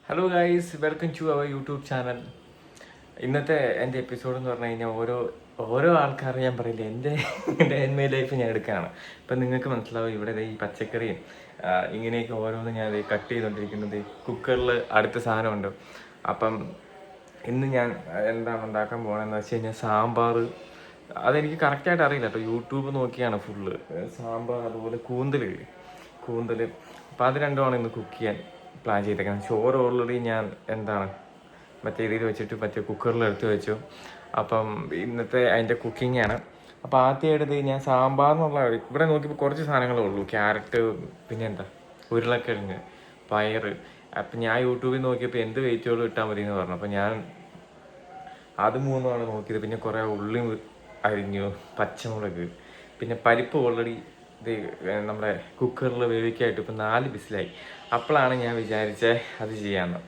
Hello guys, welcome to our YouTube channel. ഇന്നത്തെ എൻ്റെ episode എന്ന് പറഞ്ഞു കഴിഞ്ഞാൽ ഓരോ ആൾക്കാർ ഞാൻ പറയില്ല എൻ്റെ മൈ ലൈഫ് ഞാൻ എടുക്കുകയാണ്. ഇപ്പം നിങ്ങൾക്ക് മനസ്സിലാവും, ഇവിടെ ഈ പച്ചക്കറിയും ഇങ്ങനെയൊക്കെ ഓരോന്ന് ഞാൻ കട്ട് ചെയ്തുകൊണ്ടിരിക്കുന്നത്. കുക്കറിൽ അടുത്ത സാധനമുണ്ട്. അപ്പം ഇന്ന് ഞാൻ എന്താണ് ഉണ്ടാക്കാൻ പോകണമെന്ന് വെച്ച് കഴിഞ്ഞാൽ സാമ്പാർ. അതെനിക്ക് കറക്റ്റായിട്ട് അറിയില്ല കേട്ടോ, യൂട്യൂബ് നോക്കിയാണ് ഫുള്ള്. സാമ്പാർ, അതുപോലെ കൂന്തൽ. അപ്പോൾ അത് രണ്ടുമാണ് ഇന്ന് കുക്ക് ചെയ്യാൻ പ്ലാൻ ചെയ്തേക്കുന്നത്. ചോറ് ഓൾറെഡി ഞാൻ മറ്റേ ഇതിൽ വെച്ചിട്ട് മറ്റേ കുക്കറിൽ എടുത്ത് വെച്ചു. അപ്പം ഇന്നത്തെ അതിൻ്റെ കുക്കിങ്ങാണ്. അപ്പോൾ ആദ്യമായിട്ട് ഞാൻ സാമ്പാറിനുള്ള ഇവിടെ നോക്കിയപ്പോൾ കുറച്ച് സാധനങ്ങളേ ഉള്ളൂ. ക്യാരറ്റ്, പിന്നെ ഉരുളക്കിഴങ്ങ്, പയർ. അപ്പം ഞാൻ യൂട്യൂബിൽ നോക്കിയപ്പോൾ എന്ത് വെജിറ്റബിൾ ഇട്ടാൽ മതി എന്ന് പറഞ്ഞു. അപ്പോൾ ഞാൻ അത് മൂന്നുമാണ് നോക്കിയത്. പിന്നെ കുറേ ഉള്ളി അരിഞ്ഞു, പച്ചമുളക്, പിന്നെ പരിപ്പ് ഓൾറെഡി നമ്മുടെ കുക്കറിൽ വേവിക്കായിട്ട് ഇപ്പം 4 വിസിലായി. അപ്പോഴാണ് ഞാൻ വിചാരിച്ചത് അത് ചെയ്യാമെന്ന്.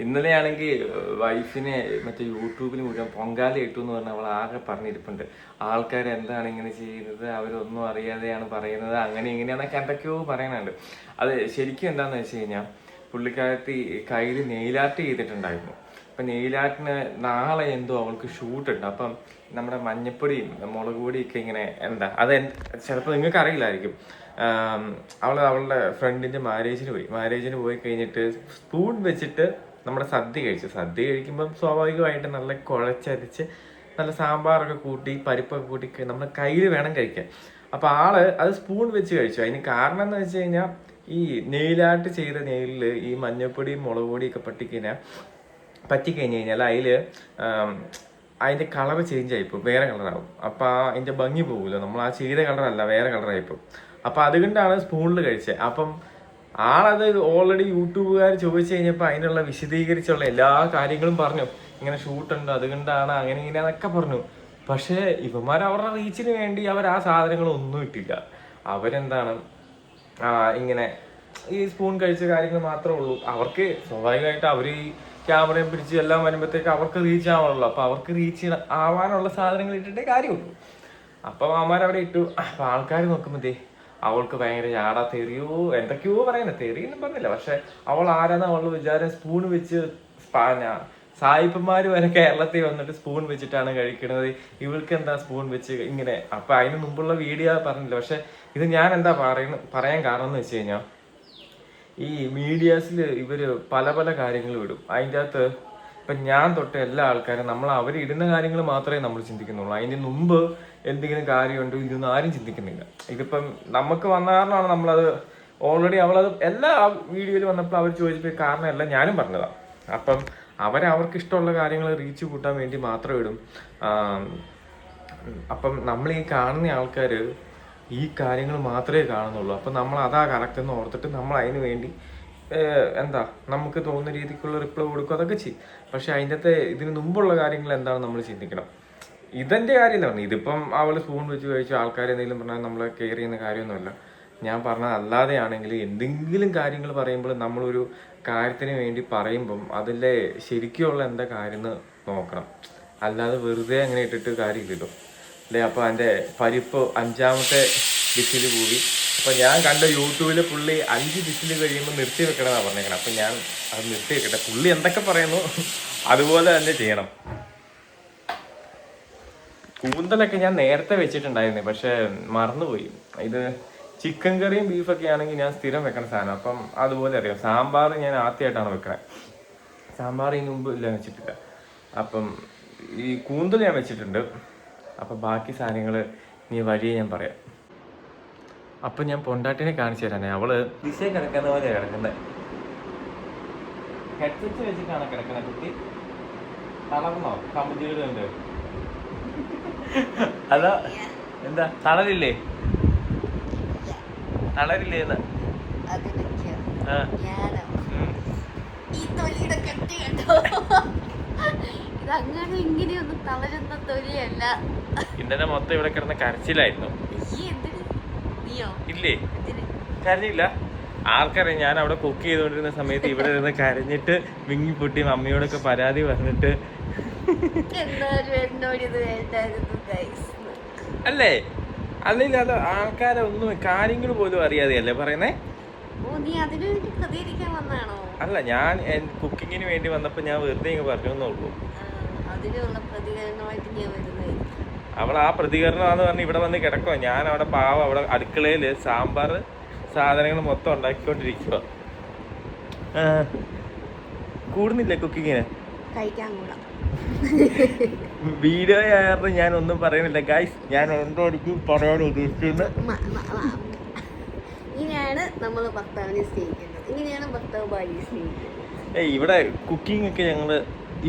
ഇന്നലെ ആണെങ്കിൽ വൈഫിനെ മറ്റേ യൂട്യൂബിൽ മുഴുവൻ പൊങ്കാല ഇട്ടു എന്ന് പറഞ്ഞാൽ അവൾ ആകെ പറഞ്ഞിരിപ്പുണ്ട്. ആൾക്കാർ എന്താണ് ഇങ്ങനെ ചെയ്യുന്നത്, അവരൊന്നും അറിയാതെയാണ് പറയുന്നത്, അങ്ങനെ ഇങ്ങനെയാണെന്നൊക്കെ എന്തൊക്കെയോ പറയാനുണ്ട്. അത് ശരിക്കും എന്താണെന്ന് വെച്ച് കഴിഞ്ഞാൽ, പുള്ളിക്കാരത്തി കയ്യിൽ നെയിലാർട്ട് ചെയ്തിട്ടുണ്ടായിരുന്നു. അപ്പം നെയിലാർട്ടിന് നാളെ എന്തോ അവൾക്ക് ഷൂട്ടുണ്ട്. അപ്പം നമ്മുടെ മഞ്ഞപ്പൊടിയും മുളക് പൊടിയൊക്കെ ഇങ്ങനെ അത് ചിലപ്പോൾ നിങ്ങൾക്ക് അറിയില്ലായിരിക്കും. അവളുടെ ഫ്രണ്ടിൻ്റെ മാരേജിന് പോയി കഴിഞ്ഞിട്ട് സ്പൂൺ വെച്ചിട്ട് നമ്മുടെ സദ്യ കഴിക്കുമ്പം സ്വാഭാവികമായിട്ട് നല്ല കുഴച്ചരിച്ച് നല്ല സാമ്പാറൊക്കെ കൂട്ടി പരിപ്പൊക്കെ കൂട്ടി നമ്മുടെ കയ്യിൽ വേണം കഴിക്കാൻ. അപ്പോൾ അത് സ്പൂൺ വെച്ച് കഴിച്ചു. അതിന് കാരണം എന്ന് വെച്ച് കഴിഞ്ഞാൽ, ഈ നെയിലാട്ട് ചെയ്ത നെയിലിൽ ഈ മഞ്ഞപ്പൊടിയും മുളക് പൊടിയൊക്കെ പറ്റിക്കഴിഞ്ഞ് കഴിഞ്ഞാൽ അതിൻ്റെ കളർ ചേഞ്ച് ആയിപ്പോൾ വേറെ കളറാവും. അപ്പോൾ അതിൻ്റെ ഭംഗി പോകുമല്ലോ, നമ്മൾ ആ ചെയ്ത കളറല്ല വേറെ കളറായിപ്പോൾ. അപ്പോൾ അതുകൊണ്ടാണ് സ്പൂണിൽ കഴിച്ചത്. അപ്പം ആളത് ഓൾറെഡി യൂട്യൂബുകാർ ചോദിച്ചു കഴിഞ്ഞപ്പോൾ അതിനുള്ള വിശദീകരിച്ചുള്ള എല്ലാ കാര്യങ്ങളും പറഞ്ഞു. ഇങ്ങനെ ഷൂട്ടുണ്ട്, അതുകൊണ്ടാണ് അങ്ങനെ ഇങ്ങനെയാന്നൊക്കെ പറഞ്ഞു. പക്ഷേ ഇവന്മാർ അവരുടെ റീച്ചിന് വേണ്ടി അവർ ആ സാധനങ്ങളൊന്നും ഇട്ടില്ല. ഇങ്ങനെ ഈ സ്പൂൺ കഴിച്ച കാര്യങ്ങൾ മാത്രമേ ഉള്ളൂ. അവർക്ക് സ്വാഭാവികമായിട്ട് അവർ ഈ ക്യാമറയും പിടിച്ച് എല്ലാം വരുമ്പോഴത്തേക്ക് അവർക്ക് റീച്ച് ആവാനുള്ളൂ. അപ്പോൾ അവർക്ക് റീച്ച് ആവാനുള്ള സാധനങ്ങൾ ഇട്ടിട്ടേ കാര്യമുള്ളൂ. അപ്പം അവന്മാരവിടെ ഇട്ടു. അപ്പം ആൾക്കാർ നോക്കുമ്പോഴേ അവൾക്ക് ഭയങ്കര ചാടാ, തെറിയോ എന്തൊക്കെയോ പറയുന്നത്. തെറിയൊന്നും പറഞ്ഞില്ല, പക്ഷെ അവൾ ആരാന്ന് അവൾ വിചാരം സ്പൂൺ വെച്ച് സായിപ്പന്മാർ വരെ കേരളത്തിൽ വന്നിട്ട് സ്പൂൺ വെച്ചിട്ടാണ് കഴിക്കുന്നത്, ഇവൾക്ക് എന്താ സ്പൂൺ വെച്ച് ഇങ്ങനെ. അപ്പം അതിന് മുമ്പുള്ള വീഡിയോ പറഞ്ഞില്ല. പക്ഷെ ഇത് ഞാൻ പറയാൻ കാരണം എന്ന് വെച്ച് കഴിഞ്ഞാൽ, ഈ മീഡിയാസിൽ ഇവർ പല പല കാര്യങ്ങൾ വിടും. അതിൻ്റെ അകത്ത് ഇപ്പം ഞാൻ തൊട്ട് എല്ലാ ആൾക്കാരും അവരിടുന്ന കാര്യങ്ങൾ മാത്രമേ നമ്മൾ ചിന്തിക്കുന്നുള്ളൂ. അതിന് മുമ്പ് എന്തെങ്കിലും കാര്യമുണ്ടോ ഇതൊന്നും ആരും ചിന്തിക്കുന്നില്ല. ഇതിപ്പം നമുക്ക് വന്ന കാരണമാണ് നമ്മളത് ഓൾറെഡി അവളത് എല്ലാ വീഡിയോയിൽ വന്നപ്പോൾ അവർ ചോദിച്ചപ്പോൾ കാരണമല്ല ഞാനും പറഞ്ഞതാണ്. അപ്പം അവർക്ക് ഇഷ്ടമുള്ള കാര്യങ്ങൾ റീച്ച് കൂട്ടാൻ വേണ്ടി മാത്രം ഇടും. അപ്പം നമ്മൾ ഈ കാണുന്ന ആൾക്കാർ ഈ കാര്യങ്ങൾ മാത്രമേ കാണുന്നുള്ളൂ. അപ്പം നമ്മൾ അതാ കറക്റ്റ് എന്ന് ഓർത്തിട്ട് നമ്മൾ അതിന് വേണ്ടി നമുക്ക് തോന്നുന്ന രീതിക്കുള്ള റിപ്ലൈ കൊടുക്കും, അതൊക്കെ ചെയ്യും. പക്ഷെ അതിൻ്റെ ഇതിന് മുമ്പുള്ള കാര്യങ്ങൾ എന്താണ് നമ്മൾ ചിന്തിക്കണം. ഇതെൻ്റെ കാര്യമല്ല പറഞ്ഞു. ഇതിപ്പം അവൾ സ്പൂൺ വെച്ച് കഴിച്ചു ആൾക്കാർ എന്തെങ്കിലും പറഞ്ഞാൽ നമ്മളെ കെയർ ചെയ്യുന്ന കാര്യമൊന്നുമല്ല. ഞാൻ പറഞ്ഞത് അല്ലാതെയാണെങ്കിൽ എന്തെങ്കിലും കാര്യങ്ങൾ പറയുമ്പോൾ നമ്മളൊരു കാര്യത്തിന് വേണ്ടി പറയുമ്പം അതിലെ ശരിക്കുള്ള എന്താ കാര്യം എന്ന് നോക്കണം. അല്ലാതെ വെറുതെ അങ്ങനെ ഇട്ടിട്ട് കാര്യമില്ലല്ലോ അല്ലേ. അപ്പോൾ എൻ്റെ പരിപ്പ് 5ാമത്തെ വിസിൽ കൂടി. അപ്പോൾ ഞാൻ കണ്ട യൂട്യൂബിൽ പുള്ളി 5 വിസിൽ കഴിയുമ്പോൾ നിർത്തി വെക്കണമെന്നാണ് പറഞ്ഞേക്കണം. അപ്പം ഞാൻ അത് നിർത്തി വെക്കട്ടെ. പുള്ളി എന്തൊക്കെ പറയുന്നു അതുപോലെ തന്നെ ചെയ്യണം. കൂന്തലൊക്കെ ഞാൻ നേരത്തെ വെച്ചിട്ടുണ്ടായിരുന്നു, പക്ഷെ മറന്നുപോയി. ഇത് ചിക്കൻ കറിയും ബീഫൊക്കെ ആണെങ്കിൽ ഞാൻ സ്ഥിരം വെക്കണ സാധനം. അപ്പം അതുപോലെ അറിയാം. സാമ്പാർ ഞാൻ ആദ്യമായിട്ടാണ് വെക്കണത്. സാമ്പാർ ഇതിന് മുമ്പ് ഇല്ല വെച്ചിട്ടില്ല. അപ്പം ഈ കൂന്തൽ ഞാൻ വെച്ചിട്ടുണ്ട്. അപ്പം ബാക്കി സാധനങ്ങൾ നീ വഴിയെ ഞാൻ പറയാം. അപ്പം ഞാൻ പൊണ്ടാട്ടിനെ കാണിച്ചു തരാനേ. അവള് ദിശയെ കിടക്കുന്ന പോലെയാണ് കിടക്കുന്നത്. ഹെഡ്സെറ്റ് വെച്ചിട്ടാണ് കിടക്കുന്നത്. കുട്ടി തളർന്നോ? കമ്പുജീടുണ്ട്. അതാ എന്താ തളരില്ലേ എന്ന് ഇന്നലെ മൊത്തം ഇവിടെ കിടന്ന കരച്ചിലായിരുന്നു. ഇല്ലേ, കരഞ്ഞില്ല. ആർക്കറിയാം, ഞാൻ അവിടെ കുക്ക് ചെയ്തുകൊണ്ടിരുന്ന സമയത്ത് ഇവിടെ ഇരുന്ന് കരഞ്ഞിട്ട് വിങ്ങിപ്പൊട്ടി മമ്മിയോടൊക്കെ പരാതി പറഞ്ഞിട്ട് അല്ലേ. അല്ലെങ്കിൽ അത് ആൾക്കാരെ ഒന്നും കാര്യങ്ങൾ പോലും അറിയാതെയല്ലേ പറയുന്നേ. അല്ല, ഞാൻ കുക്കിങ്ങിന് വേണ്ടി വന്നപ്പോൾ ഞാൻ വെറുതെ ഇങ്ങ് പറഞ്ഞു എന്നുള്ളൂ. അവൾ ആ പ്രതികരണമാണെന്ന് പറഞ്ഞ് ഇവിടെ വന്ന് കിടക്കുക. ഞാൻ അവിടെ പാവം അവിടെ അടുക്കളയിൽ സാമ്പാർ സാധനങ്ങൾ മൊത്തം ഉണ്ടാക്കിക്കൊണ്ടിരിക്കുക. കൂടുന്നില്ലേ കുക്കിങ്ങിന്? വീഡിയോ ആയിരുന്നു, ഞാൻ ഒന്നും പറയുന്നില്ല ഗൈസ്. ഞാൻ എന്തോ എനിക്ക് പറയാൻ ഉദ്ദേശിക്കുന്നത് ഇവിടെ കുക്കിംഗ് ഒക്കെ ഞങ്ങള്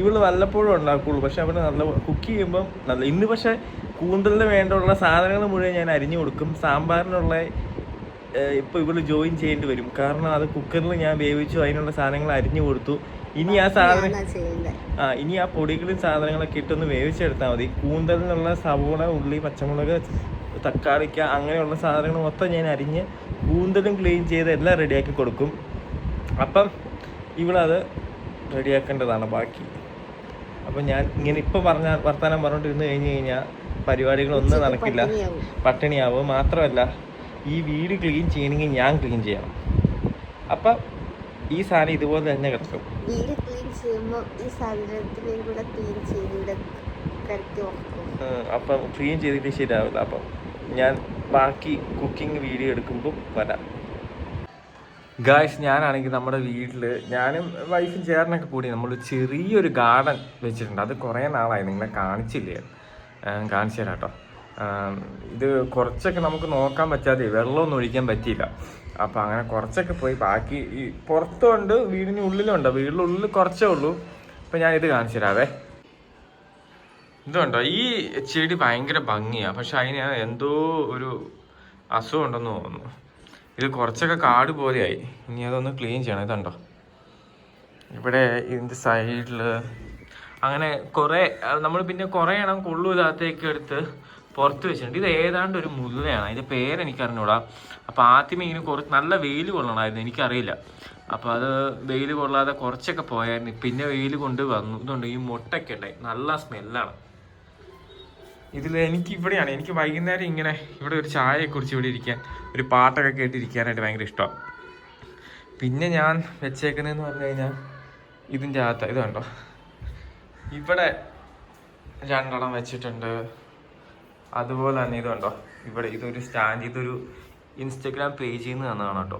ഇവള് വല്ലപ്പോഴും ഉണ്ടാക്കുള്ളൂ. പക്ഷെ അവിടെ നല്ല കുക്ക് ചെയ്യുമ്പം നല്ല. ഇന്ന് പക്ഷെ കൂന്തലിന് വേണ്ടിയുള്ള സാധനങ്ങൾ മുഴുവൻ ഞാൻ അരിഞ്ഞു കൊടുക്കും. സാമ്പാറിനുള്ള ഇപ്പൊ ഇവള് ജോയിൻ ചെയ്യേണ്ടി വരും. കാരണം അത് കുക്കറിൽ ഞാൻ വേവിച്ചു, അതിനുള്ള സാധനങ്ങൾ അരിഞ്ഞു കൊടുത്തു. ഇനി ആ സാധനം ഇനി ആ പൊടികളും സാധനങ്ങളൊക്കെ ഇട്ടൊന്ന് വേവിച്ചെടുത്താൽ മതി. കൂന്തലിനുള്ള സവോള, ഉള്ളി, പച്ചമുളക്, തക്കാളിക്ക അങ്ങനെയുള്ള സാധനങ്ങൾ മൊത്തം ഞാൻ അരിഞ്ഞ് കൂന്തലും ക്ലീൻ ചെയ്ത് എല്ലാം റെഡിയാക്കി കൊടുക്കും. അപ്പം ഇവളത് റെഡിയാക്കേണ്ടതാണ് ബാക്കി. അപ്പം ഞാൻ ഇങ്ങനെ ഇപ്പം വർത്തമാനം പറഞ്ഞുകൊണ്ടിരുന്ന് കഴിഞ്ഞാൽ പരിപാടികളൊന്നും നടക്കില്ല, പട്ടിണിയാവും. മാത്രമല്ല ഈ വീട് ക്ലീൻ ചെയ്യണമെങ്കിൽ ഞാൻ ക്ലീൻ ചെയ്യണം. അപ്പം ഈ സാധനം ഇതുപോലെ തന്നെ കിടക്കും. അപ്പം ക്ലീൻ ചെയ്തിട്ട് ശരിയാവില്ല. അപ്പം ഞാൻ ബാക്കി കുക്കിംഗ് വീഡിയോ എടുക്കുമ്പോൾ വരാം. ഗായ്സ്, ഞാനാണെങ്കിൽ നമ്മുടെ വീട്ടിൽ ഞാനും വൈഫും ചേട്ടനൊക്കെ കൂടി നമ്മൾ ചെറിയൊരു ഗാർഡൻ വെച്ചിട്ടുണ്ട്. അത് കുറേ നാളായി, നിങ്ങളെ കാണിച്ചില്ലേ? കാണിച്ചു തരാം കേട്ടോ. ഇത് കുറച്ചൊക്കെ നമുക്ക് നോക്കാൻ പറ്റാതെ വെള്ളമൊന്നും ഒഴിക്കാൻ പറ്റിയില്ല. അപ്പം അങ്ങനെ കുറച്ചൊക്കെ പോയി. ബാക്കി ഈ പുറത്തുണ്ട്, വീടിന് ഉള്ളിലുണ്ട്. വീടിനുള്ളിൽ കുറച്ചേ ഉള്ളൂ. അപ്പം ഞാനിത് കാണിച്ചു തരാവേ. ഇതുണ്ടോ, ഈ ചെടി ഭയങ്കര ഭംഗിയാണ്. പക്ഷെ അതിന് എന്തോ ഒരു അസുഖം ഉണ്ടെന്ന് തോന്നുന്നു. ഇത് കുറച്ചൊക്കെ കാട് പോലെയായി. ഇനി അതൊന്ന് ക്ലീൻ ചെയ്യണം. ഇതുണ്ടോ, ഇവിടെ ഇതിൻ്റെ സൈഡിൽ അങ്ങനെ കുറേ നമ്മൾ പിന്നെ കുറേ എണ്ണം കൊള്ളൂല്ലാത്തേക്ക് എടുത്ത് പുറത്ത് വെച്ചിട്ടുണ്ട്. ഇത് ഏതാണ്ട് ഒരു മുല്ലയാണ്, അതിൻ്റെ പേരെനിക്കറിഞ്ഞൂടാ. അപ്പോൾ ആദ്യമേ ഇങ്ങനെ കുറച്ച് നല്ല വെയിൽ കൊള്ളണമായിരുന്നു, എനിക്കറിയില്ല. അപ്പോൾ അത് വെയിൽ കൊള്ളാതെ കുറച്ചൊക്കെ പോയായിരുന്നു. പിന്നെ വെയിൽ കൊണ്ട് വന്നു. ഇതുണ്ട്, ഈ മുട്ടൊക്കെ ഉണ്ടായി, നല്ല സ്മെല്ലാണ്. ഇതിൽ ഇവിടെയാണ് എനിക്ക് വൈകുന്നേരം ഇങ്ങനെ ഇവിടെ ഒരു ചായയെ കുറിച്ച് ഇവിടെ ഇരിക്കാൻ, ഒരു പാട്ടൊക്കെ കേട്ടിരിക്കാനായിട്ട് ഭയങ്കര ഇഷ്ടമാണ്. പിന്നെ ഞാൻ വെച്ചേക്കുന്നതെന്ന് പറഞ്ഞു കഴിഞ്ഞാൽ ഇതിൻ്റെ അകത്ത് ഇത് കണ്ടോ, ഇവിടെ രണ്ടെണ്ണം വെച്ചിട്ടുണ്ട്. അതുപോലെ തന്നെ ഇത് കണ്ടോ, ഇവിടെ ഇതൊരു സ്റ്റാൻഡ്, ഇതൊരു ഇൻസ്റ്റഗ്രാം പേജിൽ നിന്ന് തന്നതാണ് കേട്ടോ.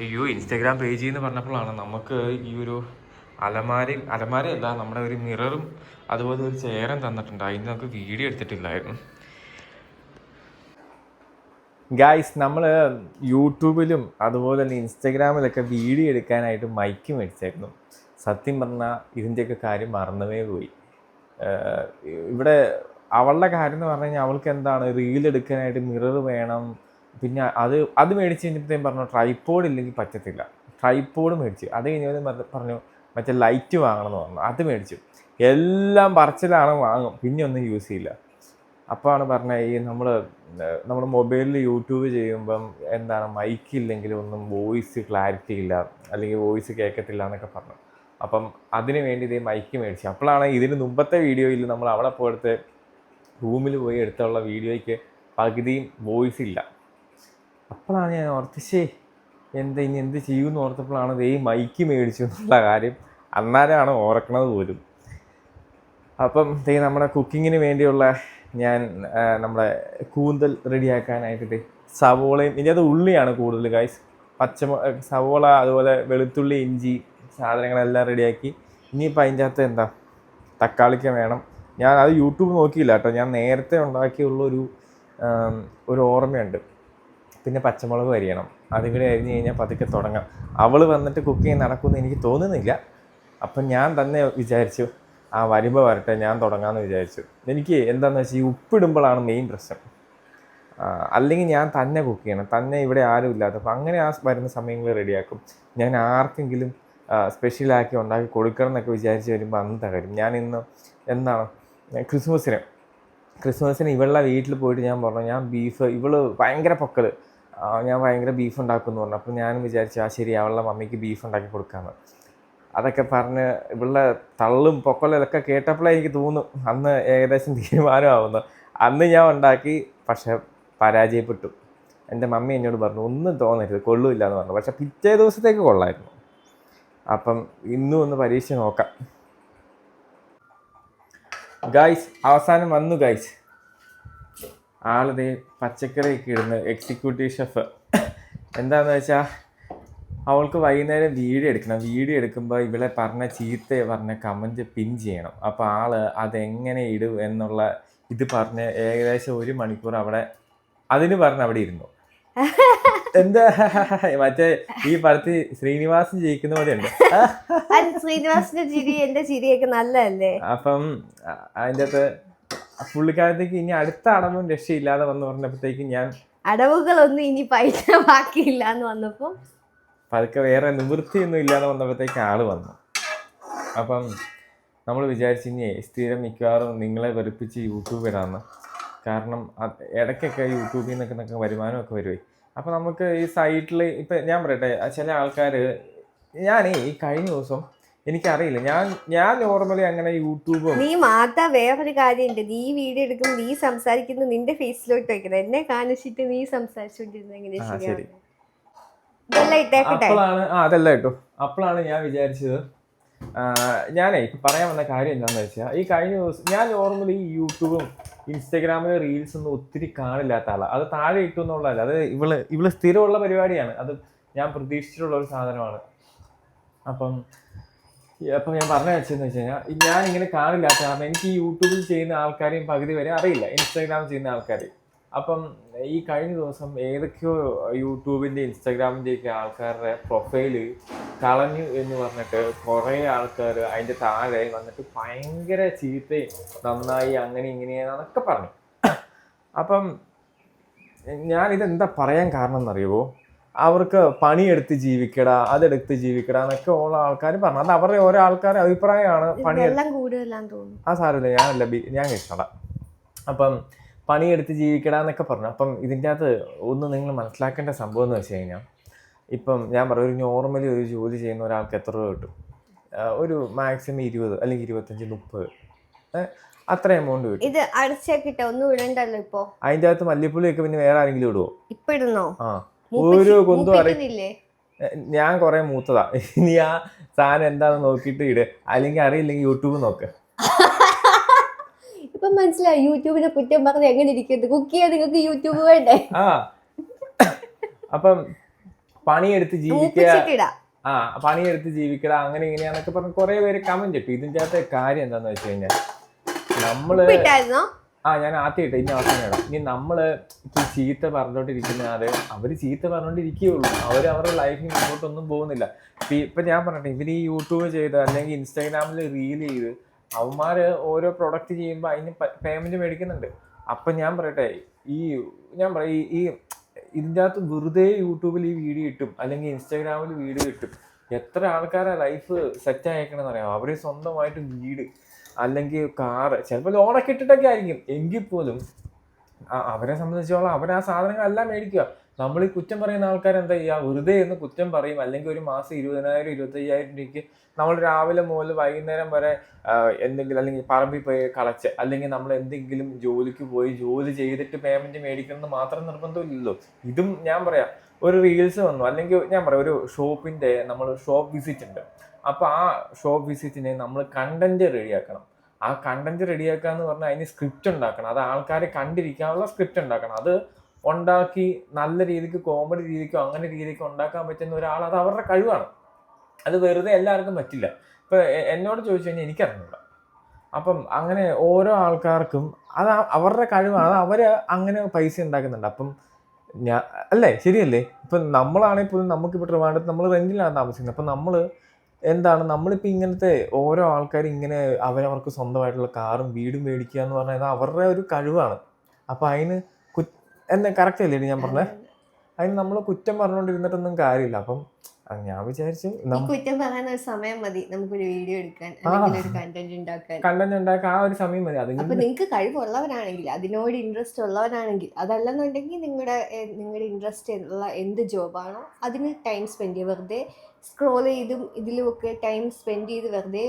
അയ്യോ, ഇൻസ്റ്റഗ്രാം പേജിൽ നിന്ന് പറഞ്ഞപ്പോഴാണ് നമുക്ക് ഈ ഒരു അലമാരയല്ല, നമ്മുടെ ഒരു മിററും അതുപോലെ ഒരു ചെയറും തന്നിട്ടുണ്ട്. അതിന് നമുക്ക് വീഡിയോ എടുത്തിട്ടില്ലായിരുന്നു. ഗായ്സ്, നമ്മൾ യൂട്യൂബിലും അതുപോലെ തന്നെ ഇൻസ്റ്റഗ്രാമിലൊക്കെ വീഡിയോ എടുക്കാനായിട്ട് മൈക്ക് മേടിച്ചായിരുന്നു. സത്യം പറഞ്ഞാൽ ഇതിൻ്റെയൊക്കെ കാര്യം മറന്നവേ പോയി. ഇവിടെ അവളുടെ കാര്യം എന്ന് പറഞ്ഞു കഴിഞ്ഞാൽ അവൾക്ക് എന്താണ്, റീൽ എടുക്കാനായിട്ട് മിറർ വേണം. പിന്നെ അത് മേടിച്ച് കഴിഞ്ഞപ്പോഴത്തേക്കും പറഞ്ഞു ട്രൈപോഡ് ഇല്ലെങ്കിൽ പറ്റത്തില്ല. ട്രൈപോഡ് മേടിച്ചു. അത് കഴിഞ്ഞപ്പോൾ പറഞ്ഞു മറ്റേ ലൈറ്റ് വാങ്ങണം എന്ന് പറഞ്ഞു. അത് മേടിച്ചു. എല്ലാം പറച്ചിലാണ്, വാങ്ങും, പിന്നെ ഒന്നും യൂസ് ചെയ്യില്ല. അപ്പോഴാണ് പറഞ്ഞത് ഈ നമ്മൾ മൊബൈലിൽ യൂട്യൂബ് ചെയ്യുമ്പം എന്താണ്, മൈക്കില്ലെങ്കിൽ ഒന്നും വോയിസ് ക്ലാരിറ്റി ഇല്ല, അല്ലെങ്കിൽ വോയിസ് കേൾക്കത്തില്ല എന്നൊക്കെ പറഞ്ഞു. അപ്പം അതിന് വേണ്ടി ഇതേ മൈക്ക് മേടിച്ചു. അപ്പോഴാണ് ഇതിന് മുമ്പത്തെ വീഡിയോയിൽ നമ്മൾ അവിടെ പോയിട്ട് റൂമിൽ പോയി എടുത്തുള്ള വീഡിയോയ്ക്ക് പകുതിയും വോയിസ് ഇല്ല. അപ്പോഴാണ് ഞാൻ ഓർത്ത് ഇനി എന്ത് ചെയ്യുമെന്ന് ഓർത്തപ്പോഴാണ് ഇതേ മൈക്ക് മേടിച്ചു എന്നുള്ള കാര്യം അന്നേരമാണ് ഓർക്കണത് പോലും. അപ്പം നമ്മുടെ കുക്കിങ്ങിന് വേണ്ടിയുള്ള ഞാൻ നമ്മുടെ കൂന്തൽ റെഡിയാക്കാനായിട്ട് സവോളയും, ഇനി അത് ഉള്ളിയാണ് കൂടുതൽ ഗൈസ്, സവോള അതുപോലെ വെളുത്തുള്ളി, ഇഞ്ചി സാധനങ്ങളെല്ലാം റെഡിയാക്കി. ഇനിയിപ്പോൾ അതിൻ്റെ അകത്ത് എന്താ, തക്കാളിക്ക വേണം. ഞാൻ അത് യൂട്യൂബ് നോക്കിയില്ല കേട്ടോ, ഞാൻ നേരത്തെ ഉണ്ടാക്കിയുള്ളൊരു ഓർമ്മയുണ്ട്. പിന്നെ പച്ചമുളക് അരിയണം, അതും കൂടി അരിഞ്ഞ് കഴിഞ്ഞാൽ പതുക്കെ തുടങ്ങാം. അവൾ വന്നിട്ട് കുക്കിങ് നടക്കുമെന്ന് എനിക്ക് തോന്നുന്നില്ല. അപ്പം ഞാൻ തന്നെ വിചാരിച്ചു വരുമ്പോൾ വരട്ടെ, ഞാൻ തുടങ്ങാമെന്ന് വിചാരിച്ചു. എനിക്ക് എന്താണെന്ന് വെച്ചാൽ ഈ ഉപ്പിടുമ്പോഴാണ് മെയിൻ പ്രശ്നം. അല്ലെങ്കിൽ ഞാൻ തന്നെ കുക്ക് ചെയ്യണം, തന്നെ ഇവിടെ ആരും ഇല്ലാത്ത. അപ്പം അങ്ങനെ ആ വരുന്ന സമയങ്ങളിൽ റെഡിയാക്കും. ഞാൻ ആർക്കെങ്കിലും സ്പെഷ്യലാക്കി ഉണ്ടാക്കി കൊടുക്കണം എന്നൊക്കെ വിചാരിച്ച് വരുമ്പോൾ അന്ന് തകരും. ഞാൻ ഇന്ന് എന്താണ് ക്രിസ്മസിന് ഇവളുടെ വീട്ടിൽ പോയിട്ട് ഞാൻ പറഞ്ഞു, ഞാൻ ബീഫ്, ഇവള് ഭയങ്കര പൊക്കൽ, ഞാൻ ഭയങ്കര ബീഫ് ഉണ്ടാക്കുമെന്ന് പറഞ്ഞു. അപ്പം ഞാനും വിചാരിച്ചു ശരി, അവളുടെ മമ്മിക്ക് ബീഫ് ഉണ്ടാക്കി കൊടുക്കാമെന്ന്. അതൊക്കെ പറഞ്ഞ് ഇവളുടെ തള്ളും പൊക്കലൊക്കെ കേട്ടപ്പോഴേ എനിക്ക് തോന്നും അന്ന് ഏകദേശം തീരുമാനമാവുന്നു. അന്ന് ഞാൻ ഉണ്ടാക്കി, പക്ഷെ പരാജയപ്പെട്ടു. എൻ്റെ മമ്മി എന്നോട് പറഞ്ഞു ഒന്നും തോന്നരുത്, കൊള്ളൂല്ല എന്ന് പറഞ്ഞു. പക്ഷെ പിറ്റേ ദിവസത്തേക്ക് കൊള്ളായിരുന്നു. അപ്പം ഇന്നും ഒന്ന് പരീക്ഷ നോക്കാം. ഗൈസ് അവസാനം വന്നു ഗൈസ്. ആളിതേ പച്ചക്കറിയൊക്കെ ഇടുന്ന എക്സിക്യൂട്ടീവ് ഷെഫ്. എന്താണെന്ന് വെച്ചാൽ അവൾക്ക് വൈകുന്നേരം വീഡിയോ എടുക്കണം. വീഡിയോ എടുക്കുമ്പോൾ ഇവളെ പറഞ്ഞ പറഞ്ഞ കമൻറ്റ് പിൻ ചെയ്യണം. അപ്പോൾ ആള് അതെങ്ങനെ ഇടും എന്നുള്ള ഇത് പറഞ്ഞ് ഏകദേശം 1 മണിക്കൂർ അവിടെ അതിന് പറഞ്ഞ് അവിടെ ഇരുന്നു. എന്താ മറ്റേ ഈ പടത്തിൽ ശ്രീനിവാസൻ ജയിക്കുന്ന പോലെ ഉണ്ട്. ശ്രീനിവാസിന്റെ ചിരി എന്റെ ചിരിയൊക്കെ നല്ലതല്ലേ. അപ്പം അതിൻ്റെ അകത്ത് പുള്ളിക്കാലത്തേക്ക് ഇനി അടുത്ത അടവും രക്ഷയില്ലാതെ വന്ന് പറഞ്ഞപ്പോഴത്തേക്ക് ഞാൻ അടവുകളൊന്നും ഇനി പൈസ ബാക്കിയില്ല എന്ന് വന്നപ്പോ പതുക്കെ വേറെ നിവൃത്തിയൊന്നും ഇല്ലാതെ വന്നപ്പോഴത്തേക്ക് ആള് വന്നു. അപ്പം നമ്മൾ വിചാരിച്ചു ഇനി സ്ഥിരം മിക്കവാറും നിങ്ങളെ വെറുപ്പിച്ച് യൂട്യൂബ് ഇടാന്ന്. കാരണം ഇടയ്ക്കൊക്കെ യൂട്യൂബിൽ നിന്നൊക്കെ വരുമാനമൊക്കെ വരുവേ. അപ്പം നമുക്ക് ഈ സൈറ്റിൽ ഇപ്പം ഞാൻ പറയട്ടെ, ചില ആൾക്കാർ ഈ കഴിഞ്ഞ ദിവസം എനിക്കറിയില്ല, ഞാൻ നോർമലി അങ്ങനെ യൂട്യൂബും നീ മാതാ വേറൊരു കാര്യമുണ്ട്. നീ വീഡിയോ എടുക്കുമ്പോൾ നീ സംസാരിക്കുന്നത് നിന്റെ ഫേസിലോട്ട് വെക്കുന്നത്, എന്നെ കാണിച്ചിട്ട് നീ സംസാരിച്ചോണ്ടിരുന്നത് എങ്ങനെയാ ശരിയാണ്. അതെല്ലാം കേട്ടോ. അപ്പോഴാണ് ഞാൻ വിചാരിച്ചത്, ഇപ്പം പറയാൻ വന്ന കാര്യം എന്താണെന്ന് വെച്ചാൽ ഈ കഴിഞ്ഞ ദിവസം ഞാൻ നോർമലി ഈ യൂട്യൂബും ഇൻസ്റ്റഗ്രാമിലെ റീൽസ് ഒന്നും ഒത്തിരി കാണില്ലാത്ത ആളാണ്. അത് താഴെ ഇട്ടു എന്നുള്ളതല്ല, അത് ഇവള് സ്ഥിരമുള്ള പരിപാടിയാണ്. അത് ഞാൻ പ്രതീക്ഷിച്ചിട്ടുള്ള ഒരു സാധനമാണ്. അപ്പം ഞാൻ പറഞ്ഞു വെച്ചതെന്ന് വെച്ച് കഴിഞ്ഞാൽ ഞാൻ ഇങ്ങനെ കാണില്ലാത്ത കാരണം എനിക്ക് ഈ യൂട്യൂബിൽ ചെയ്യുന്ന ആൾക്കാരെയും പകുതി വരെ അറിയില്ല, ഇൻസ്റ്റാഗ്രാം ചെയ്യുന്ന ആൾക്കാരെയും. അപ്പം ഈ കഴിഞ്ഞ ദിവസം ഏതൊക്കെയോ യൂട്യൂബിൻ്റെ ഇൻസ്റ്റാഗ്രാമിൻ്റെയൊക്കെ ആൾക്കാരുടെ പ്രൊഫൈല് കളഞ്ഞു എന്ന് പറഞ്ഞിട്ട് കുറേ ആൾക്കാർ അതിൻ്റെ താഴെ വന്നിട്ട് ഭയങ്കര ചീത്തയും നന്നായി അങ്ങനെ ഇങ്ങനെയാണെന്നൊക്കെ പറഞ്ഞു. അപ്പം ഞാനിതെന്താ പറയാൻ കാരണം എന്നറിയുമോ, അവർക്ക് പണിയെടുത്ത് ജീവിക്കടാ, അതെടുത്ത് ജീവിക്കടാ എന്നൊക്കെ ഉള്ള ആൾക്കാർ പറഞ്ഞു. അത് അവരുടെ ഓരോ ആൾക്കാരുടെ അഭിപ്രായമാണ്. ആ സാരമില്ല, ഞാൻ കഴിച്ചോളാം. അപ്പം പണിയെടുത്ത് ജീവിക്കടാന്നൊക്കെ പറഞ്ഞു. അപ്പം ഇതിൻ്റെ അകത്ത് ഒന്ന് നിങ്ങൾ മനസ്സിലാക്കേണ്ട സംഭവം എന്ന് വെച്ച് കഴിഞ്ഞാൽ, ഇപ്പം ഞാൻ പറയും ഒരു നോർമലി ഒരു ജോലി ചെയ്യുന്ന ഒരാൾക്ക് എത്ര രൂപ കിട്ടും? ഒരു മാക്സിമം 20 അല്ലെങ്കിൽ 25, 30 അത്ര എമൗണ്ട് കിട്ടും. ഇത് അടച്ചിട്ടോ ഒന്നും ഇടണ്ടല്ലോ ഇപ്പൊ. അതിൻ്റെ അകത്ത് മല്ലിപ്പുള്ളിയൊക്കെ പിന്നെ വേറെ ആരെങ്കിലും ഇടുവോ? ഇപ്പൊ ഇടുന്നോ? ഒരു കൊന്തും അറിയില്ലേ. ഞാൻ കുറെ മൂത്തതാ. ഇനി ആ സാധനം എന്താണെന്ന് നോക്കിയിട്ട് ഇട്, അല്ലെങ്കിൽ അറിയില്ലെങ്കിൽ യൂട്യൂബ് നോക്ക്. ഇപ്പൊ മനസ്സിലായി യൂട്യൂബിനെ കുറ്റം പറഞ്ഞ് എങ്ങനെ ഇരിക്കുന്നത്. കുക്ക് ചെയ്യാൻ നിങ്ങൾക്ക് യൂട്യൂബ് വേണ്ടേ? അപ്പം പണിയെടുത്ത് ജീവിക്കുക, പണിയെടുത്ത് ജീവിക്കട അങ്ങനെ ഇങ്ങനെയാന്നൊക്കെ പറഞ്ഞ് കുറെ പേര് കമന്റ് ഇട്ടു. ഇതിൻ്റെ അകത്തെ കാര്യം എന്താന്ന് വെച്ച് കഴിഞ്ഞാൽ നമ്മള് ഞാൻ ആദ്യമായിട്ട് ഇനി അവസാനം ഇടാം. ഇനി നമ്മള് ചീത്ത പറഞ്ഞോണ്ടിരിക്കുന്ന അവര് ചീത്ത പറഞ്ഞോണ്ടിരിക്കുകയുള്ളൂ. അവരുടെ ലൈഫിൽ മുന്നോട്ടൊന്നും പോകുന്നില്ല. ഇപ്പൊ ഞാൻ പറഞ്ഞിട്ട് ഇവര് ഈ യൂട്യൂബ് ചെയ്ത് അല്ലെങ്കിൽ ഇൻസ്റ്റാഗ്രാമിൽ റീൽ ചെയ്ത് അവന്മാര് ഓരോ പ്രൊഡക്റ്റ് ചെയ്യുമ്പോൾ അതിന് പേയ്മെന്റ് മേടിക്കുന്നുണ്ട്. അപ്പൊ ഞാൻ പറയട്ടെ, ഈ ഇതിൻ്റെ അകത്ത് വെറുതെ യൂട്യൂബിൽ ഈ വീഡിയോ ഇട്ടും അല്ലെങ്കിൽ ഇൻസ്റ്റാഗ്രാമിൽ വീഡിയോ ഇട്ടും എത്ര ആൾക്കാരെ ലൈഫ് സെറ്റ് ആയേക്കണെന്ന് അറിയാം. അവര് സ്വന്തമായിട്ട് വീട് അല്ലെങ്കിൽ കാറ്, ചിലപ്പോൾ ലോണൊക്കെ ഇട്ടിട്ടൊക്കെ ആയിരിക്കും. എങ്കിൽ പോലും അവരെ സംബന്ധിച്ചോളം അവർ ആ സാധനങ്ങളെല്ലാം മേടിക്കുക. നമ്മൾ ഈ കുറ്റം പറയുന്ന ആൾക്കാർ എന്താ ചെയ്യുക, വെറുതെ എന്ന് കുറ്റം പറയും. അല്ലെങ്കിൽ ഒരു മാസം 20,000 25,000 രൂപയ്ക്ക് നമ്മൾ രാവിലെ മുതൽ വൈകുന്നേരം വരെ എന്തെങ്കിലും അല്ലെങ്കിൽ പറമ്പിൽ പോയി കളച്ച് അല്ലെങ്കിൽ നമ്മൾ എന്തെങ്കിലും ജോലിക്ക് പോയി ജോലി ചെയ്തിട്ട് പേയ്മെന്റ് മേടിക്കണമെന്ന് മാത്രം നിർബന്ധമില്ലല്ലോ. ഇതും ഞാൻ പറയാം, ഒരു റീൽസ് വന്നു അല്ലെങ്കിൽ ഞാൻ പറയാം ഒരു ഷോപ്പിന്റെ നമ്മൾ ഷോപ്പ് വിസിറ്റ് ഉണ്ട്. അപ്പൊ ആ ഷോപ്പ് വിസിറ്റിന് നമ്മൾ കണ്ടന്റ് റെഡിയാക്കണം. ആ കണ്ടന്റ് റെഡിയാക്കുക എന്ന് പറഞ്ഞാൽ അതിന് സ്ക്രിപ്റ്റ് ഉണ്ടാക്കണം. അത് ആൾക്കാരെ കണ്ടിരിക്കാനുള്ള സ്ക്രിപ്റ്റ് ഉണ്ടാക്കണം. അത് ഉണ്ടാക്കി നല്ല രീതിക്ക് കോമഡി രീതിക്കോ അങ്ങനെ രീതിക്കോ ഉണ്ടാക്കാൻ പറ്റുന്ന ഒരാൾ, അത് അവരുടെ കഴിവാണ്. അത് വെറുതെ എല്ലാവർക്കും പറ്റില്ല. ഇപ്പൊ എന്നോട് ചോദിച്ചു കഴിഞ്ഞാൽ എനിക്കറിഞ്ഞില്ല. അപ്പം അങ്ങനെ ഓരോ ആൾക്കാർക്കും അത് അവരുടെ കഴിവാണ്. അത് അവര് അങ്ങനെ പൈസ ഉണ്ടാക്കുന്നുണ്ട്. അപ്പം അല്ലേ, ശരിയല്ലേ? ഇപ്പൊ നമ്മളാണെങ്കിൽ പോലും നമുക്കിപ്പോൾ ട്രിവാൻഡ്രത്ത് നമ്മൾ റെന്റിലാണ് താമസിക്കുന്നത്. അപ്പം നമ്മളിപ്പോൾ ഇങ്ങനത്തെ ഓരോ ആൾക്കാർ ഇങ്ങനെ അവരവർക്ക് സ്വന്തമായിട്ടുള്ള കാറും വീടും മേടിക്കുക എന്ന് പറഞ്ഞാൽ അവരുടെ ഒരു കഴിവാണ്. അപ്പം അതിന് കറക്റ്റ് അല്ലേ ഞാൻ പറഞ്ഞത്? അതിന് നമ്മൾ കുറ്റം പറഞ്ഞുകൊണ്ടിരുന്നിട്ടൊന്നും കാര്യമില്ല. അപ്പം ഞാൻ വിചാരിച്ചു കുറ്റം പറയാൻ ഒരു സമയം മതി, നമുക്കൊരു വീഡിയോ എടുക്കാൻ, കണ്ടന്റ് ഉണ്ടാക്കാൻ ആ ഒരു സമയം മതി. അപ്പൊ നിങ്ങൾക്ക് കഴിവുള്ളവരാണെങ്കിൽ, അതിനോട് ഇൻട്രസ്റ്റ് ഉള്ളവരാണെങ്കിൽ, അതല്ലെന്നുണ്ടെങ്കിൽ നിങ്ങളുടെ ഇൻട്രസ്റ്റ് ഉള്ള എന്ത് ജോബാണോ അതിന് ടൈം സ്പെൻഡ് ചെയ്യുക. വെറുതെ സ്ക്രോൾ ചെയ്തും ഇതിലുമൊക്കെ ടൈം സ്പെൻഡ് ചെയ്ത് വെറുതെ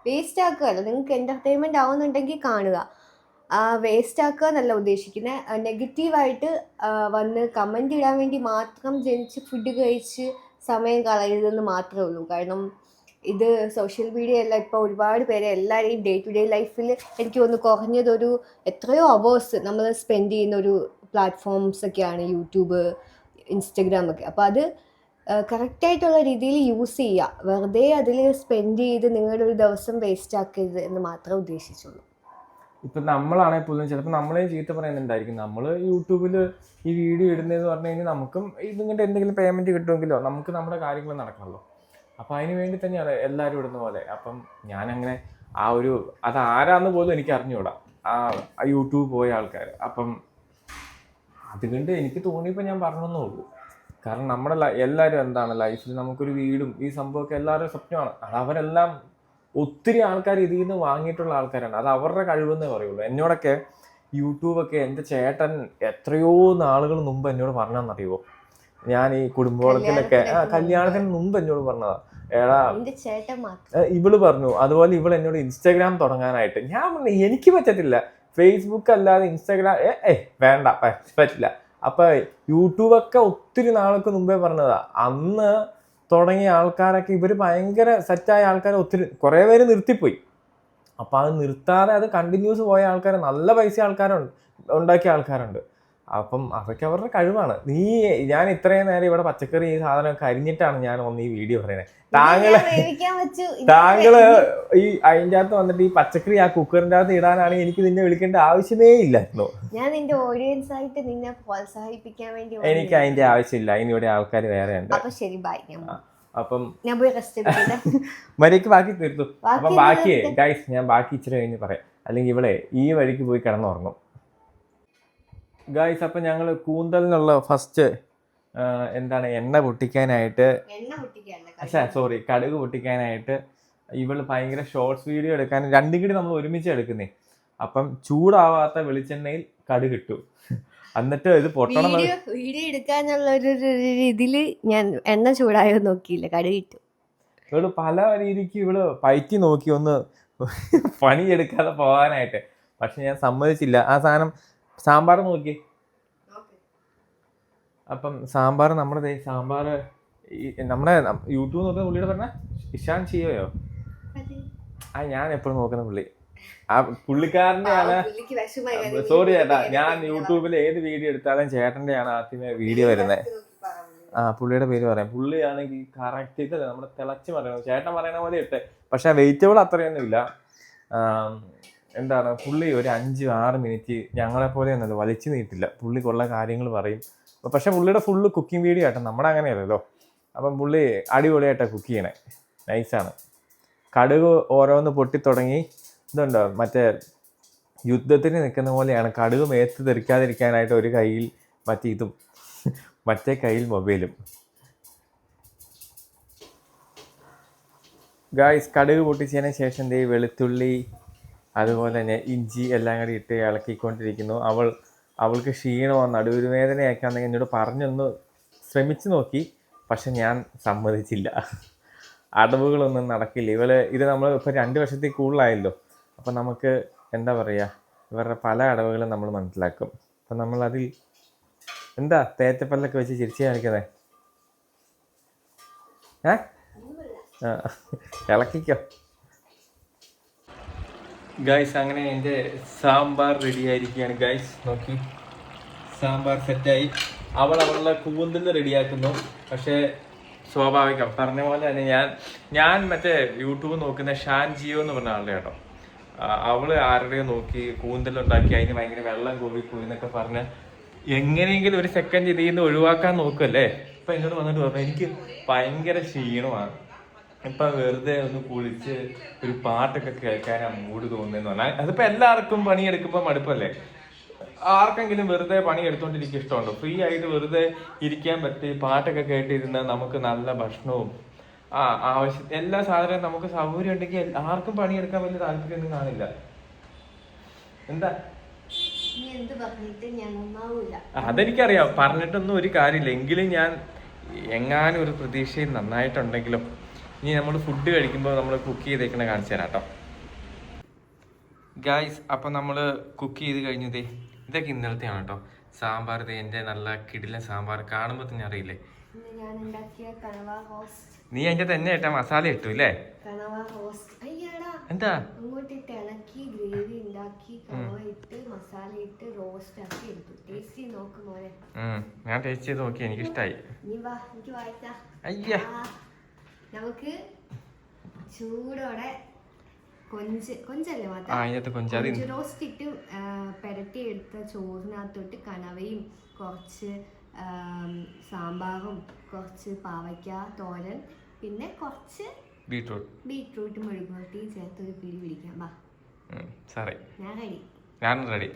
വേസ്റ്റ് ആക്കുകയല്ല. നിങ്ങൾക്ക് എന്റർടൈൻമെന്റ് ആവുന്നുണ്ടെങ്കിൽ കാണുക. വേസ്റ്റ് ആക്കുക എന്നല്ല ഉദ്ദേശിക്കുന്നത്. നെഗറ്റീവായിട്ട് വന്ന് കമൻ്റ് ഇടാൻ വേണ്ടി മാത്രം ജനിച്ച് ഫുഡ് കഴിച്ച് സമയം കളയരുതെന്ന് മാത്രമേ ഉള്ളൂ. കാരണം ഇത് സോഷ്യൽ മീഡിയ അല്ല, ഇപ്പോൾ ഒരുപാട് പേരെ എല്ലാവരെയും ഡേ ടു ഡേ ലൈഫിൽ എനിക്ക് തോന്നുന്നു കുറഞ്ഞതൊരു എത്രയോ അവേഴ്സ് നമ്മൾ സ്പെൻഡ് ചെയ്യുന്ന ഒരു പ്ലാറ്റ്ഫോംസൊക്കെയാണ് യൂട്യൂബ്, ഇൻസ്റ്റഗ്രാമൊക്കെ. അപ്പോൾ അത് കറക്റ്റായിട്ടുള്ള രീതിയിൽ യൂസ് ചെയ്യുക. വെറുതെ അതിൽ സ്പെൻഡ് ചെയ്ത് നിങ്ങളുടെ ഒരു ദിവസം വേസ്റ്റ് ആക്കരുത് എന്ന് മാത്രമേ ഉദ്ദേശിച്ചുള്ളൂ. ഇപ്പം നമ്മളാണെങ്കിൽ പോലും ചിലപ്പോൾ നമ്മളെ ചീത്ത പറയുന്നുണ്ടായിരിക്കും. നമ്മൾ യൂട്യൂബിൽ ഈ വീഡിയോ ഇടുന്നതെന്ന് പറഞ്ഞു കഴിഞ്ഞാൽ നമുക്കും ഇതിങ്ങോട്ട് എന്തെങ്കിലും പേയ്മെൻറ്റ് കിട്ടുമെങ്കിലോ നമുക്ക് നമ്മുടെ കാര്യങ്ങൾ നടക്കണമല്ലോ. അപ്പം അതിന് വേണ്ടി തന്നെയാണ് എല്ലാവരും ഇടുന്ന പോലെ. അപ്പം ഞാനങ്ങനെ അതാരാന്ന് പോലും എനിക്ക് അറിഞ്ഞുകൂടാ, ആ യൂട്യൂബ് പോയ ആൾക്കാർ. അപ്പം അതുകൊണ്ട് എനിക്ക് തോന്നിയപ്പോൾ ഞാൻ പറഞ്ഞെന്നേ ഉള്ളൂ. കാരണം നമ്മുടെ എല്ലാവരും എന്താണ് ലൈഫിൽ നമുക്കൊരു വീടും ഈ സംഭവമൊക്കെ എല്ലാവരും സ്വപ്നമാണ്. അത് അവരെല്ലാം ഒത്തിരി ആൾക്കാർ ഇതിൽ നിന്ന് വാങ്ങിയിട്ടുള്ള ആൾക്കാരാണ്. അത് അവരുടെ കഴിവെന്നേ പറയുള്ളൂ. എന്നോടൊക്കെ യൂട്യൂബൊക്കെ എൻ്റെ ചേട്ടൻ എത്രയോ നാളുകൾ മുമ്പ് എന്നോട് പറഞ്ഞതെന്നറിയുമോ? ഞാൻ ഈ കുടുംബവളത്തിലൊക്കെ കല്യാണത്തിന് മുമ്പ് എന്നോട് പറഞ്ഞതാ. ഇവള് പറഞ്ഞു. അതുപോലെ ഇവൾ എന്നോട് ഇൻസ്റ്റാഗ്രാം തുടങ്ങാനായിട്ട്. ഞാൻ പറഞ്ഞു എനിക്ക് പറ്റത്തില്ല, ഫേസ്ബുക്ക് അല്ലാതെ ഇൻസ്റ്റാഗ്രാം വേണ്ട, പറ്റില്ല. അപ്പൊ യൂട്യൂബൊക്കെ ഒത്തിരി നാൾക്ക് മുമ്പേ പറഞ്ഞതാ. അന്ന് തുടങ്ങിയ ആൾക്കാരൊക്കെ ഇവർ ഭയങ്കര സെറ്റായ ആൾക്കാർ ഒത്തിരി കുറേ പേര് നിർത്തിപ്പോയി. അപ്പം അത് നിർത്താതെ അത് കണ്ടിന്യൂസ് പോയ ആൾക്കാർ, നല്ല പൈസ ആൾക്കാരുണ്ട്, ഉണ്ടാക്കിയ ആൾക്കാരുണ്ട്. അപ്പം അതൊക്കെ അവരുടെ കഴിവാണ്. ഞാൻ ഇത്രയും നേരം ഇവിടെ പച്ചക്കറി ഈ സാധനമൊക്കെ അരിഞ്ഞിട്ടാണ് ഞാൻ ഒന്ന് ഈ വീഡിയോ പറയുന്നത്. താങ്കള് ഈ അതിൻ്റെ അകത്ത് വന്നിട്ട് ഈ പച്ചക്കറി ആ കുക്കറിൻ്റെ അകത്ത് ഇടാനാണെങ്കിൽ എനിക്ക് നിന്നെ വിളിക്കേണ്ട ആവശ്യമേ ഇല്ലായിരുന്നു. ഞാൻ നിന്റെ ഓഡിയൻസ് ആയിട്ട് നിന്നെ പ്രോത്സാഹിപ്പിക്കാൻ വേണ്ടി എനിക്ക് അതിന്റെ ആവശ്യമില്ല. അതിനിവിടെ ആൾക്കാർ വേറെ ഉണ്ട്. അപ്പം മര്യാദക്ക് ബാക്കി തീർത്തു. അപ്പം ബാക്കി ഗൈസ് ഞാൻ ബാക്കി ഇച്ചിരി കഴിഞ്ഞ് പറയാം, അല്ലെങ്കിൽ ഇവിടെ ഈ വഴിക്ക് പോയി കിടന്നുറങ്ങും ഗൈസ്. അപ്പം ഞങ്ങൾ കൂന്തലിനുള്ള ഫസ്റ്റ് എണ്ണ പൊട്ടിക്കാനായിട്ട്, കടുക് പൊട്ടിക്കാനായിട്ട് ഇവള് ഭയങ്കര ഷോർട്സ് വീഡിയോ എടുക്കാൻ രണ്ടും കൂടി നമ്മൾ ഒരുമിച്ച് എടുക്കുന്നേ. അപ്പം ചൂടാവാത്ത വെളിച്ചെണ്ണയിൽ കടുക് ഇട്ടു. എന്നിട്ട് ഇത് പൊട്ടണം. വീഡിയോ എടുക്കാനുള്ള ഒരു ഇതില് ഞാൻ എണ്ണ ചൂടായോ നോക്കിയില്ല, കടുക് ഇട്ടു. ഇവള് പല രീതിക്ക് ഇവള് പയറ്റി നോക്കി ഒന്ന് പണിയെടുക്കാതെ പോകാനായിട്ട്. പക്ഷെ ഞാൻ സമ്മതിച്ചില്ല. ആ സാധനം സാമ്പാർ നോക്കി. അപ്പം സാമ്പാർ നമ്മുടെ സാമ്പാർ നമ്മുടെ യൂട്യൂബ് നോക്കുന്ന പുള്ളിയുടെ പറഞ്ഞ ഇഷാൻ ചെയ്യോ? ഞാൻ എപ്പോഴും നോക്കുന്ന പുള്ളി ആ പുള്ളിക്കാരൻ്റെ ആണ്. സോറി ചേട്ടാ, ഞാൻ യൂട്യൂബിൽ ഏത് വീഡിയോ എടുത്താലും ചേട്ടൻ്റെ ആണ് ആദ്യമേ വീഡിയോ വരുന്നത്. പുള്ളിയുടെ പേര് പറയാം. പുള്ളിയാണെങ്കിൽ കറക്റ്റ് ഇതല്ലേ നമ്മുടെ തിളച്ച് പറയണം, ചേട്ടൻ പറയണ പോലെ ഇട്ടെ. പക്ഷെ വെജിറ്റബിൾ അത്രയൊന്നും ഇല്ല. എന്താണ് പുള്ളി ഒരു 5-6 മിനിറ്റ് ഞങ്ങളെപ്പോലെ ഒന്നും വലിച്ചു നീട്ടില്ല. പുള്ളിക്കുള്ള കാര്യങ്ങൾ പറയും. പക്ഷെ പുള്ളിയുടെ ഫുള്ള് കുക്കിംഗ് വീഡിയോ ആട്ടെ, നമ്മുടെ അങ്ങനെയല്ലല്ലോ. അപ്പം പുള്ളി അടിപൊളിയായിട്ടാണ് കുക്ക് ചെയ്യണേ, നൈസാണ്. കടുക് ഓരോന്ന് പൊട്ടിത്തുടങ്ങി. ഇതുണ്ടോ മറ്റേ യുദ്ധത്തിന് നിൽക്കുന്ന പോലെയാണ്. കടുക് മേത്ത് തെറിക്കാതിരിക്കാനായിട്ട് ഒരു കയ്യിൽ ഇതും മറ്റേ കയ്യിൽ മൊബൈലും. ഗായ്സ് കടുക് പൊട്ടിച്ചതിന് ശേഷം വെളുത്തുള്ളി അതുപോലെ തന്നെ ഇഞ്ചി എല്ലാം കൂടി ഇട്ട് ഇളക്കിക്കൊണ്ടിരിക്കുന്നു. അവൾക്ക് ക്ഷീണമോ നടുവേദനയൊക്കെ ആണെങ്കിൽ എന്നോട് പറഞ്ഞൊന്ന് ശ്രമിച്ചു നോക്കി. പക്ഷെ ഞാൻ സമ്മതിച്ചില്ല. അടവുകളൊന്നും നടക്കില്ല. ഇത് നമ്മൾ ഇപ്പോൾ 2 വർഷത്തിൽ കൂടുതലായല്ലോ. അപ്പം നമുക്ക് എന്താ പറയുക, ഇവരുടെ പല അടവുകളും നമ്മൾ മനസ്സിലാക്കും. അപ്പം നമ്മളതിൽ എന്താ തേറ്റപ്പല്ലൊക്കെ വെച്ച് ചിരിച്ചു കാണിക്കുന്നത്? ഇളക്കിക്കോ ഗൈസ്. അങ്ങനെ എൻ്റെ സാമ്പാർ റെഡി ആയിരിക്കുകയാണ് ഗൈസ്. നോക്കി, സാമ്പാർ സെറ്റായി. അവളുടെ കൂന്തൽ റെഡിയാക്കുന്നു. പക്ഷേ സ്വാഭാവികം പറഞ്ഞ പോലെ തന്നെ ഞാൻ മറ്റേ യൂട്യൂബ് നോക്കുന്ന ഷാൻ ജിയോ എന്ന് പറഞ്ഞ ആളുടെ കേട്ടോ. അവള് ആരുടെയോ നോക്കി കൂന്തലുണ്ടാക്കി അതിന് ഭയങ്കര വെള്ളം കോഴിപ്പോയി എന്നൊക്കെ പറഞ്ഞ് എങ്ങനെയെങ്കിലും ഒരു സെക്കൻഡ് ഇതിൽ നിന്ന് ഒഴിവാക്കാൻ നോക്കുമല്ലേ. ഇപ്പം എന്നോട് വന്നിട്ട് പറഞ്ഞു എനിക്ക് ഭയങ്കര ക്ഷീണമാണ്, ഇപ്പം വെറുതെ ഒന്ന് കുളിച്ച് ഒരു പാട്ടൊക്കെ കേൾക്കാനാണ് മൂഡ് തോന്നുന്നതെന്ന് പറഞ്ഞാൽ. അതിപ്പോൾ എല്ലാവർക്കും പണിയെടുക്കുമ്പോൾ മടുപ്പല്ലേ. ആർക്കെങ്കിലും വെറുതെ പണി എടുത്തോണ്ടിരിക്കുക ഇഷ്ടമുണ്ടോ? ഫ്രീ ആയിട്ട് വെറുതെ ഇരിക്കാൻ പറ്റി പാട്ടൊക്കെ കേട്ടിരുന്നാൽ നമുക്ക് നല്ല ഭക്ഷണവും ആവശ്യം എല്ലാ സാധനവും നമുക്ക് സൗകര്യം ഉണ്ടെങ്കിൽ ആർക്കും പണിയെടുക്കാൻ വലിയ താല്പര്യമൊന്നും കാണില്ല. എന്താ അതെനിക്കറിയാം, പറഞ്ഞിട്ടൊന്നും ഒരു കാര്യമില്ല. എങ്കിലും ഞാൻ എങ്ങാനും ഒരു പ്രതീക്ഷയിൽ നന്നായിട്ടുണ്ടെങ്കിലും ഇനി നമ്മൾ ഫുഡ് കഴിക്കുമ്പോൾ നമ്മൾ കുക്ക് ചെയ്തേക്കണ കാണിച്ചു തരാം കേട്ടോ. ഗായ്സ് അപ്പം നമ്മൾ കുക്ക് ചെയ്ത് കഴിഞ്ഞതേ ഇതൊക്കെ ഇന്നലത്തെയാണ് കേട്ടോ. സാമ്പാർ എൻ്റെ നല്ല കിടിലൻ സാമ്പാർ കാണുമ്പോൾ തന്നെ അറിയില്ലേ. ഇന്ന് ഞാൻ ഉണ്ടാക്കിയ കണവ റോസ്റ്റ്. നീ അതിൻ്റെ തന്നെ ഇട്ടാ മസാല ഇട്ടു അല്ലേ? കണവ റോസ്റ്റ് അയ്യാടാ എന്താ അങ്ങോട്ടിട്ട് ഇളക്കി ഗ്രേവി ഉണ്ടാക്കി കണവ ഇട്ട് മസാല ഇട്ട് റോസ്റ്റ് ആക്കി എടുത്തു. ടേസ്റ്റ് നോക്ക് മോനെ. ഞാൻ ടേസ്റ്റ് ചെയ്ത് നോക്കി, എനിക്ക് ഇഷ്ടമായി. നീ വാ എനിക്ക് വായിച്ചാ. അയ്യ നമുക്ക് ചൂടോടെ കൊഞ്ചല്ലേ മാത്രം അതിനകത്ത് കൊഞ്ചാതി കൊഞ്ച് റോസ്റ്റ് ഇട്ട് പെരട്ടി എടുത്ത ചോറിനകത്തോട്ട് കണവയും കുറച്ച് സാമ്പാറും കുറച്ച് പാവയ്ക്ക തോരൻ പിന്നെ കുറച്ച് ബീട്രൂട്ട് മെഴുകുവരട്ടിയും ചേർത്ത് ഒരു പിടി പിടിക്കാം. വാ സാറേ ഞാൻ റെഡി. ഞാൻ റെഡി.